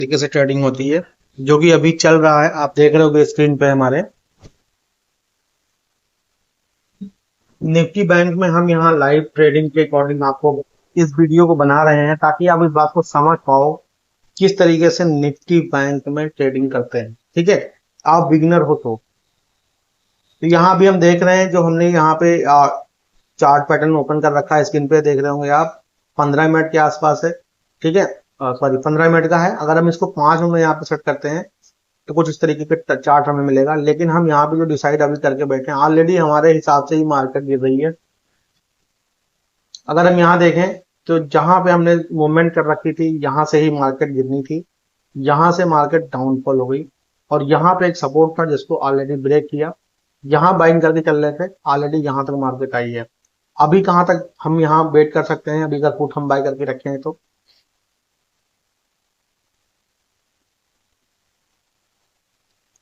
तरीके से ट्रेडिंग होती है, जो कि अभी चल रहा है। आप देख रहे होगे स्क्रीन पे हमारे निफ्टी बैंक में हम यहाँ लाइव ट्रेडिंग के अकॉर्डिंग आपको इस वीडियो को बना रहे हैं, ताकि आप इस बात को समझ पाओ किस तरीके से निफ्टी बैंक में ट्रेडिंग करते हैं। ठीक है, आप बिगिनर हो तो यहाँ भी हम देख रहे हैं, जो हमने यहाँ पे चार्ट पैटर्न ओपन कर रखा है, स्क्रीन पे देख रहे होंगे आप, 15 मिनट के आसपास है। ठीक है, सॉरी 15 मिनट का है। अगर हम इसको 5 मिनट में यहाँ पे सेट करते हैं तो कुछ इस तरीके के चार्ट हमें मिलेगा। लेकिन हम यहाँ पे जो डिसाइड अभी करके बैठे हैं, ऑलरेडी हमारे हिसाब से ही मार्केट गिर रही है। अगर हम यहाँ देखें तो जहां पे हमने मूवमेंट कर रखी थी, यहां से ही मार्केट गिरनी थी, यहां से मार्केट डाउनफॉल हो गई, और यहाँ पे एक सपोर्ट था जिसको ऑलरेडी ब्रेक किया। यहाँ बाइंग करके चल रहे थे, ऑलरेडी यहाँ तक मार्केट आई है। अभी कहां तक हम यहाँ वेट कर सकते हैं? अभी अगर पुट हम बाय करके रखे हैं तो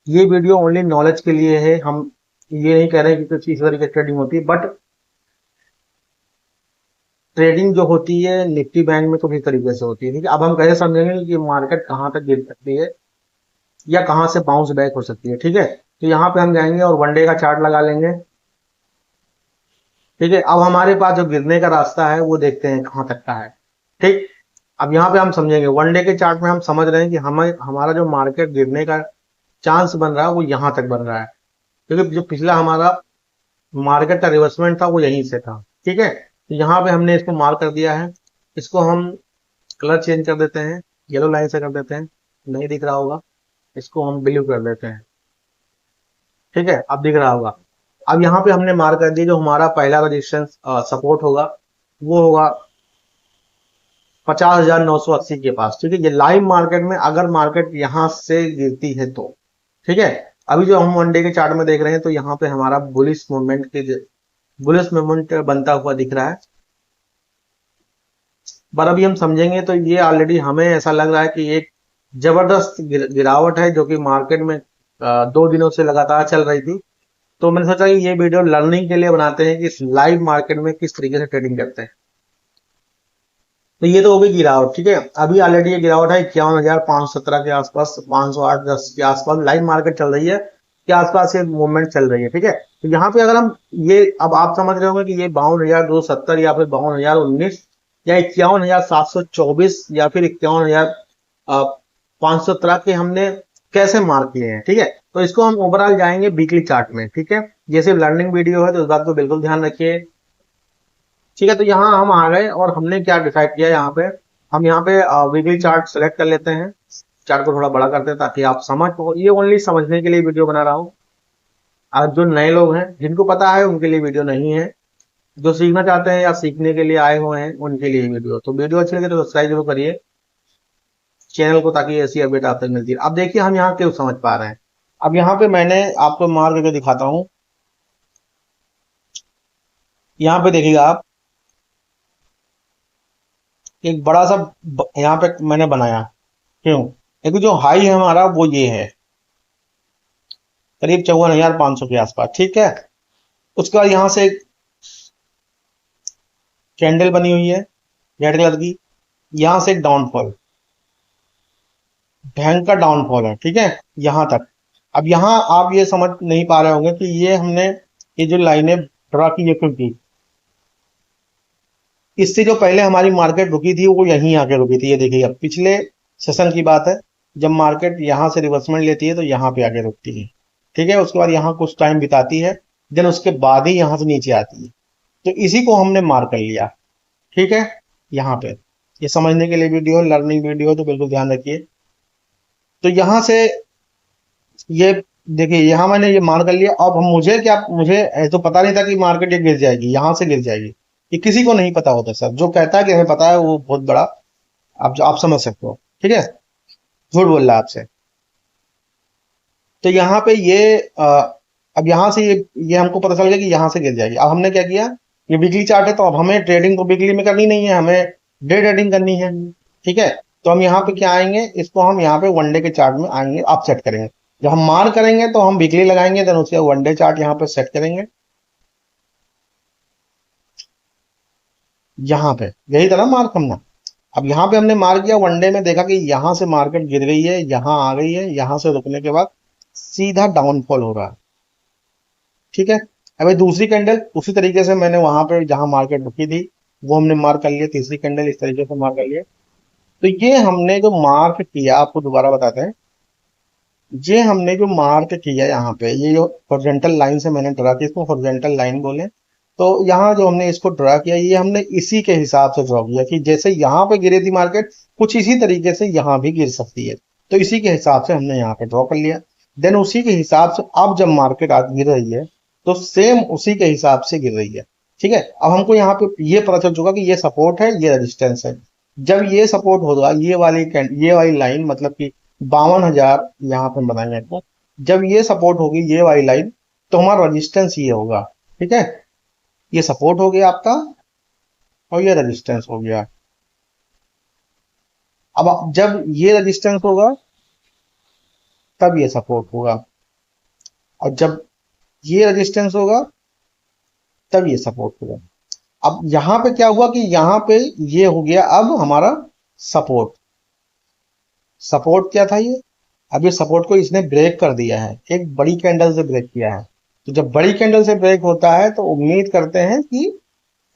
ये वीडियो ओनली नॉलेज के लिए है। हम ये नहीं कह रहे कि कुछ इस तरीके से ट्रेडिंग होती है, बट ट्रेडिंग जो होती है निफ्टी बैंक में कुछ इस तरीके से होती है। ठीक है, अब हम कैसे समझेंगे कि मार्केट कहाँ तक गिर सकती है या कहाँ से बाउंस बैक हो सकती है। ठीक है, तो यहाँ पे हम जाएंगे और वन डे का चार्ट लगा लेंगे। ठीक है, अब हमारे पास जो गिरने का रास्ता है वो देखते हैं कहाँ तक का है। ठीक, अब यहाँ पे हम समझेंगे, वन डे के चार्ट में हम समझ रहे हैं कि हमें हमारा जो मार्केट गिरने का चांस बन रहा है वो यहाँ तक बन रहा है, क्योंकि जो पिछला हमारा मार्केट का रिवर्समेंट था वो यहीं से था। ठीक है, तो यहाँ पे हमने इसको मार्क कर दिया है। इसको हम कलर चेंज कर देते हैं, येलो लाइन से कर देते हैं, नहीं दिख रहा होगा, इसको हम ब्लू कर देते हैं। ठीक है, अब दिख रहा होगा। अब यहाँ पे हमने मार्क कर दिया, जो हमारा पहला रेजिस्टेंस सपोर्ट होगा वो होगा 50,980 के पास। ठीक है, ये लाइव मार्केट में अगर मार्केट यहाँ से गिरती है तो। ठीक है, अभी जो हम वन डे के चार्ट में देख रहे हैं तो यहाँ पे हमारा बुलिश मूवमेंट बनता हुआ दिख रहा है। पर अभी हम समझेंगे तो ये ऑलरेडी हमें ऐसा लग रहा है कि एक जबरदस्त गिरावट है, जो कि मार्केट में 2 दिनों से लगातार चल रही थी। तो मैंने सोचा कि ये वीडियो लर्निंग के लिए बनाते हैं कि लाइव मार्केट में किस तरीके से ट्रेडिंग करते हैं। तो ये तो हो गई गिरावट। ठीक है, अभी ऑलरेडी ये गिरावट है 51,517 के आसपास, 508-10 के आसपास लाइव मार्केट चल रही है, के आसपास ये मूवमेंट चल रही है। ठीक है, तो यहाँ पे अगर हम ये, अब आप समझ रहे होंगे कि ये 52,270 या फिर 52,019 या 51,724 या फिर 51,517 के हमने कैसे मार्क किए हैं। ठीक है, तो इसको हम ओवरऑल जाएंगे वीकली चार्ट में। ठीक है, ये सिर्फ लर्निंग वीडियो है तो इस बात को बिल्कुल ध्यान रखिए। ठीक है, तो यहाँ हम आ गए और हमने क्या डिसाइड किया, यहाँ पे हम यहाँ पे वीकली चार्ट सेलेक्ट कर लेते हैं। चार्ट को थोड़ा बड़ा करते हैं ताकि आप समझ पाओ, ये ओनली समझने के लिए वीडियो बना रहा हूँ। और जो नए लोग हैं जिनको पता है उनके लिए वीडियो नहीं है, जो सीखना चाहते हैं या सीखने के लिए आए हुए हैं उनके लिए वीडियो। तो वीडियो अच्छी लगे तो सब्सक्राइब जरूर करिए चैनल को, ताकि ऐसी अपडेट आप तक मिलती है। अब देखिए हम यहाँ क्यों समझ पा रहे हैं। अब यहाँ पे मैंने आपको मार्क करके दिखाता हूँ। यहाँ पे देखिएगा आप, एक बड़ा सा यहाँ पे मैंने बनाया, क्यों? क्योंकि जो हाई है हमारा वो ये है, करीब 54,500 के आसपास। ठीक है, उसके बाद यहाँ से एक कैंडल बनी हुई है रेड कलर की, यहाँ से एक डाउनफॉल, भयंकर डाउनफॉल है। ठीक है, यहाँ तक। अब यहाँ आप ये समझ नहीं पा रहे होंगे कि ये हमने ये जो लाइनें ड्रा की है क्यों की। इससे जो पहले हमारी मार्केट रुकी थी वो यहीं आके रुकी थी। ये देखिए, अब पिछले सेशन की बात है, जब मार्केट यहाँ से रिवर्समेंट लेती है तो यहाँ पे आके रुकती है। ठीक है, उसके बाद यहाँ कुछ टाइम बिताती है, देन उसके बाद ही यहाँ से नीचे आती है। तो इसी को हमने मार्क कर लिया। ठीक है, यहाँ पे ये समझने के लिए वीडियो, लर्निंग वीडियो, तो बिल्कुल ध्यान रखिए। तो यहाँ से ये देखिए, यहाँ मैंने ये मार्क कर लिया। अब हम मुझे तो पता नहीं था कि मार्केट ये गिर जाएगी, यहाँ से गिर जाएगी। ये किसी को नहीं पता होता सर। जो कहता है कि हमें पता है वो बहुत बड़ा, आप समझ सकते हो। ठीक है, झूठ बोल रहा है आपसे। तो यहाँ पे ये अब यहाँ से ये हमको पता चल गया कि यहाँ से गिर जाएगी। अब हमने क्या किया, ये वीकली चार्ट है तो अब हमें ट्रेडिंग तो वीकली में करनी नहीं है, हमें डे ट्रेडिंग करनी है। ठीक है, तो हम यहाँ पे क्या आएंगे, इसको हम यहाँ पे वनडे के चार्ट में आएंगे, आप सेट करेंगे। जब हम मार्क करेंगे तो हम वीकली लगाएंगे, देन उसके वनडे चार्ट यहाँ पे सेट करेंगे। यहाँ पे यही था ना मार्क हमने। अब यहाँ पे हमने मार किया, वनडे में देखा कि यहाँ से मार्केट गिर गई है, यहाँ आ गई है, यहाँ से रुकने के बाद सीधा डाउनफॉल हो रहा है। ठीक है, अभी दूसरी कैंडल उसी तरीके से मैंने वहां पे जहां मार्केट रुकी थी वो हमने मार्क कर लिया, तीसरी कैंडल इस तरीके से मार्क कर लिया। तो ये हमने जो मार्क किया, आपको दोबारा बताते हैं, ये हमने जो मार्क किया यहाँ पे, ये जो हॉरिजॉन्टल लाइन से मैंने ड्रा किया, इसको हॉरिजॉन्टल लाइन बोले। तो यहाँ जो हमने इसको ड्रा किया, ये हमने इसी के हिसाब से ड्रा किया कि जैसे यहाँ पे गिरी थी मार्केट, कुछ इसी तरीके से यहाँ भी गिर सकती है। तो इसी के हिसाब से हमने यहाँ पे ड्रॉ कर लिया। देन उसी के हिसाब से अब जब मार्केट आज गिर रही है तो सेम उसी के हिसाब से गिर रही है। ठीक है, अब हमको यहाँ पे ये पता चल चुका कि ये सपोर्ट है, ये रेजिस्टेंस है। जब ये सपोर्ट होगा, ये वाली लाइन मतलब कि 52,000 यहाँ पे बनाएंगे आपको, जब ये सपोर्ट होगी ये वाली लाइन, तो हमारा रेजिस्टेंस ये होगा। ठीक है, ये सपोर्ट हो गया आपका और ये रेजिस्टेंस हो गया। अब जब ये रेजिस्टेंस होगा तब ये सपोर्ट होगा, और जब ये रेजिस्टेंस होगा तब ये सपोर्ट होगा। अब यहां पे क्या हुआ कि यहां पे ये हो गया अब हमारा सपोर्ट। सपोर्ट क्या था ये? अब ये सपोर्ट को इसने ब्रेक कर दिया है, एक बड़ी कैंडल से ब्रेक किया है। तो जब बड़ी कैंडल से ब्रेक होता है तो उम्मीद करते हैं कि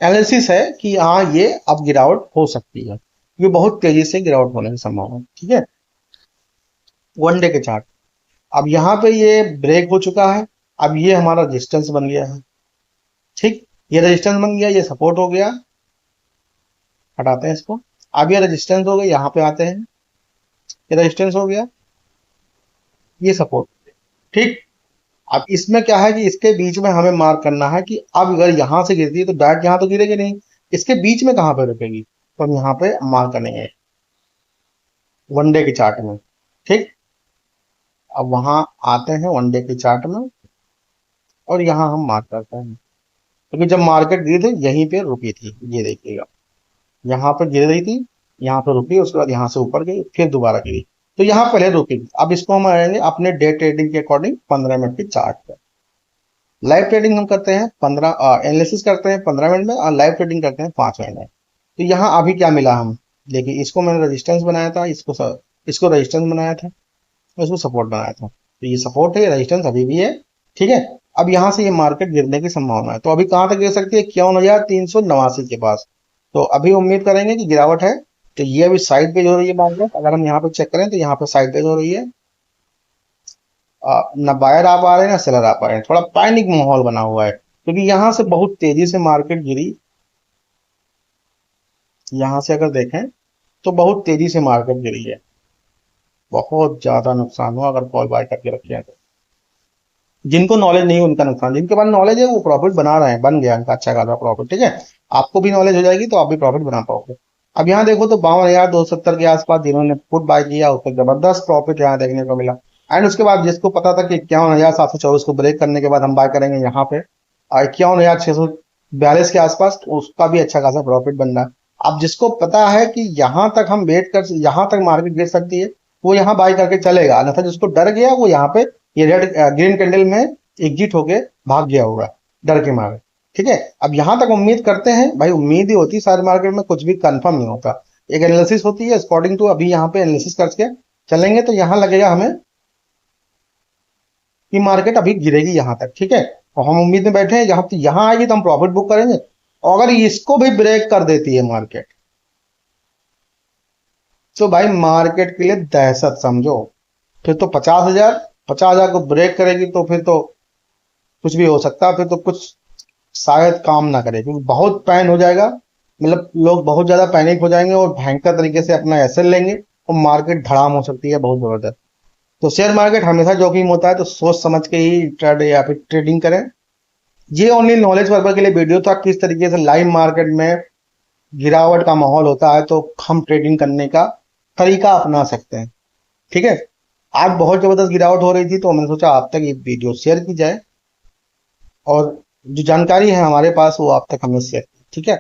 एनालिसिस है कि हाँ ये अब गिरावट हो सकती है, ये बहुत तेजी से गिरावट होने की संभावना है। ठीक है, वन डे के चार्ट, अब यहाँ पे ये ब्रेक हो चुका है, अब ये हमारा रेजिस्टेंस बन गया है। ठीक, ये रेजिस्टेंस बन गया, ये सपोर्ट हो गया, हटाते हैं इसको। अब ये रेजिस्टेंस हो गया, यहाँ पे आते हैं, ये रेजिस्टेंस हो गया, ये सपोर्ट। ठीक, अब इसमें क्या है कि इसके बीच में हमें मार्क करना है कि अब अगर यहां से गिरती है तो डायरेक्ट यहां तो गिरेगी नहीं, इसके बीच में कहां पे रुकेगी, तो हम यहाँ पे मार्क करेंगे वन डे के चार्ट में। ठीक, अब वहां आते हैं वन डे के चार्ट में और यहां हम मार्क करते हैं, क्योंकि जब मार्केट गिरी थी यहीं पे रुकी थी, ये देखिएगा यहाँ पे गिर रही थी, यहाँ पे रुकी, उसके बाद यहाँ से ऊपर गई, फिर दोबारा गिरी, तो यहाँ पहले रुकी। अब इसको हम आएंगे अपने डे ट्रेडिंग के अकॉर्डिंग 15 मिनट की चार्ट पे। लाइव ट्रेडिंग हम करते हैं 15 एनालिसिस करते हैं 15 मिनट में, और लाइव ट्रेडिंग करते हैं 5 मिनट में। तो यहाँ अभी क्या मिला, हम देखिए, इसको मैंने रेजिस्टेंस बनाया था, इसको रेजिस्टेंस बनाया था, इसको सपोर्ट बनाया था। तो ये सपोर्ट है, रेजिस्टेंस अभी भी है। ठीक है, अब यहाँ से ये मार्केट गिरने की संभावना है, तो अभी कहां तक गिर सकती है, 51,389 के पास। तो अभी उम्मीद करेंगे कि गिरावट है। तो ये अभी साइड पेज हो रही है मार्केट, अगर हम यहाँ पे चेक करें तो यहाँ पे साइड पेज हो रही है, ना बायर आ पा रहे हैं ना सेलर आ पा रहे हैं, थोड़ा पैनिक माहौल बना हुआ है, क्योंकि यहाँ से बहुत तेजी से मार्केट गिरी। यहाँ से अगर देखें तो बहुत तेजी से मार्केट गिरी है, बहुत ज्यादा नुकसान हुआ अगर कॉल बाय करके रखे हैं तो। जिनको नॉलेज नहीं है उनका नुकसान, जिनके पास नॉलेज है वो प्रॉफिट बना रहे हैं, बन गया इनका अच्छा खासा प्रॉफिट। ठीक है, आपको भी नॉलेज हो जाएगी तो आप भी प्रॉफिट बना पाओगे। अब यहाँ देखो तो 52,270 के आसपास जिन्होंने पुट बाय किया उसको जबरदस्त प्रॉफिट यहाँ देखने को मिला। एंड उसके बाद जिसको पता था कि 51,724 को ब्रेक करने के बाद हम बाय करेंगे यहाँ पे 51,642 के आसपास, तो उसका भी अच्छा खासा प्रॉफिट बन रहा है। अब जिसको पता है कि यहाँ तक हम वेट कर, यहाँ तक मार्केट गिर सकती है, वो यहाँ बाय करके चलेगा, अन्यथा जिसको डर गया वो यहाँ पे ये रेड ग्रीन कैंडल में एग्जिट होके भाग गया होगा डर के मारे। ठीक है, अब यहां तक उम्मीद करते हैं, भाई उम्मीद ही होती है, सारे मार्केट में कुछ भी कंफर्म नहीं होता, एक एनालिसिस होती है अकॉर्डिंग टू। अभी यहाँ पे एनालिसिस करके चलेंगे तो यहाँ लगेगा हमें कि मार्केट अभी गिरेगी यहाँ तक। ठीक है, और हम उम्मीद में बैठे हैं, यहाँ आएगी तो हम प्रॉफिट बुक करेंगे, और अगर इसको भी ब्रेक कर देती है मार्केट तो भाई मार्केट के लिए दहशत समझो। फिर तो 50,000 को ब्रेक करेगी तो फिर तो कुछ भी हो सकता है, फिर तो कुछ शायद काम ना करे, क्योंकि बहुत पैन हो जाएगा, मतलब लोग बहुत ज्यादा पैनिक हो जाएंगे और भयंकर तरीके से अपना एसेट लेंगे और मार्केट धड़ाम हो सकती है बहुत जबरदस्त। तो शेयर मार्केट हमेशा जोखिम होता है, तो सोच समझ के ही ट्रेड या फिर ट्रेडिंग करें। ये ओनली नॉलेज पर्पज के लिए वीडियो था, किस तरीके से लाइव मार्केट में गिरावट का माहौल होता है तो हम ट्रेडिंग करने का तरीका अपना सकते हैं। ठीक है, आज बहुत जबरदस्त गिरावट हो रही थी तो मैंने सोचा आप तक ये वीडियो शेयर की जाए, और जो जानकारी है हमारे पास वो आप तक हमें शेयर की। ठीक है।